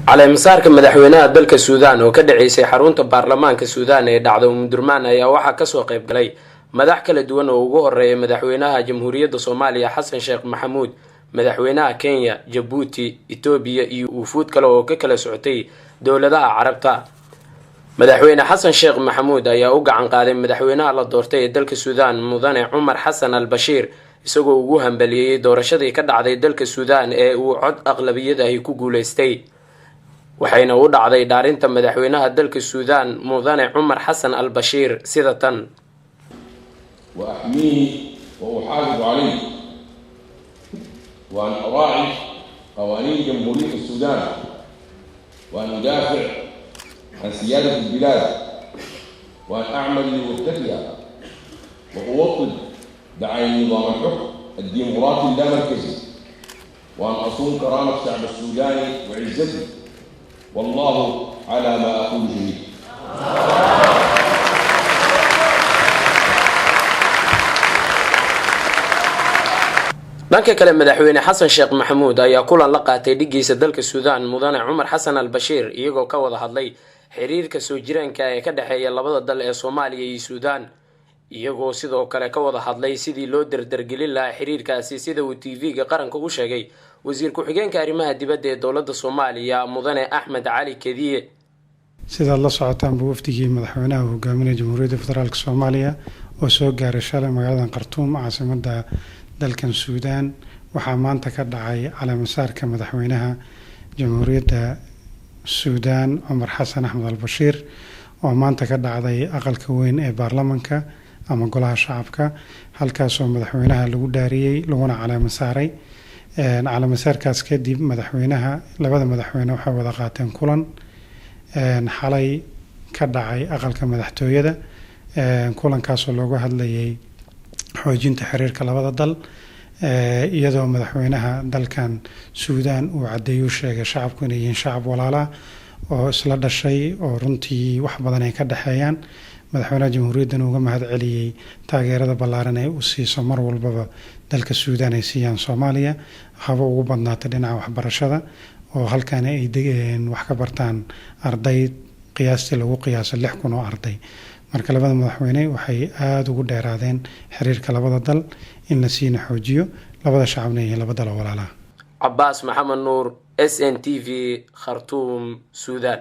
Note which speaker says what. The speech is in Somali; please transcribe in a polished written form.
Speaker 1: على مسارك مدحوينها دلك السودان وكدعيسي حرونta baarlamaanka Suudaan ee dhacdo Umdurmaan ayaa waxa ka soo qayb galay madax kala duwan oo ugu horeeyay madaxweynaha Jamhuuriyadda Soomaaliya Xasan Sheekh Maxamuud, madaxweynaha Kenya, Djibouti, Itoobiya iyo ufuud kale oo ka kala socotay dawladaha Carabta. madaxweyne Xasan Sheekh Maxamuud ayaa u gacan qaaday madaxweynaha la doortay ee dalka Suudaan Mudane Umar Xasan al-Bashir isagoo ugu hambaliyay doorashadii ka dhacday dalka Suudaan ee uu cod aqlabiyad ah ku guuleystay. waxayna u dhacday dhaarinta madaxweynaha dalka Suudaan Mudane Umar Xasan al-Bashir sida tan
Speaker 2: وأحميه وأحافظ عليه وأن أراعي قوانين جمهورية السودان وأن أدافع عن سيادة البلاد وأن أعمل لمرتفعها وأوطد دعاية نظام الحكم الديمقراطي اللامركزي وأن أصون كرامة الشعب السوداني وعزته والله على ما أقول شهيد. dhanka kale madaxweyne Xasan Sheekh Maxamuud ayaa kulan la qaatay dhigiisa dalka Suudaan Mudane Umar Xasan al-Bashir iyagoo ka wada hadlay xiriirka soo jireenka ee ka dhaxeeya labada dal ee Soomaaliya iyo Suudaan, iyagoo sidoo kale ka wada hadlay sidii loo dardargelin lahaa xiriirkaasi sida uu TV-ga qaranka u sheegay wasiir ku-xigeenka arrimaha dibadda ee dawladda Soomaaliya Mudane Axmed Cali Kadiye.
Speaker 3: sida la socotaan wafdigii madaxweynaha hogaaminaya Jamhuuriyadda Federaalka Soomaaliya oo soo gaaray shalay magaalada Khartoum caasimadda dalkan Suudaan waxaa maanta ka dhacay calaamasaarka madaxweynaha Jamhuuriyadda Suudaan Umar Xasan Axmed al-Bashir oo maanta ka dhacday aqalka weyn ee baarlamaanka ama golaha shacabka, halkaasoo madaxweynaha lagu dhaariyay laguna calaamasaaray. calaamasaarkaas kadib labada madaxweyne waxay wada qaateen kulan xalay ka dhacay aqalka madaxtooyada, kulankaasoo looga hadlayay xoojinta xiriirka labada dal, iyadoo madaxweynaha dalkan Suudaan uu cadeeyo sheegay shacabku inay yihiin shacab walaala oo isla dhashay oo runtii wax badan ay ka dhaxeeyaan. madaxweynaha jamhuuriyaddan uga mahad celiyay taageerada ballaaran ee uu siiso mar walbaba dalka Suudaan ay siiyaan Soomaaliya, haba ugu badnaata dhinaca waxbarashada oo halkan ay wax ka bartaan arday qiyaastii lagu qiyaaso 6,000 oo arday. marka labada madaxweyne waxay aad ugu dheeraadeen xiriirka labada dal in la siina xoojiyo labada shacabna iyo labada dal walaalaha.
Speaker 1: Cabbaas Maxamed Nuur, SNTV, Khartoum, Suudaan.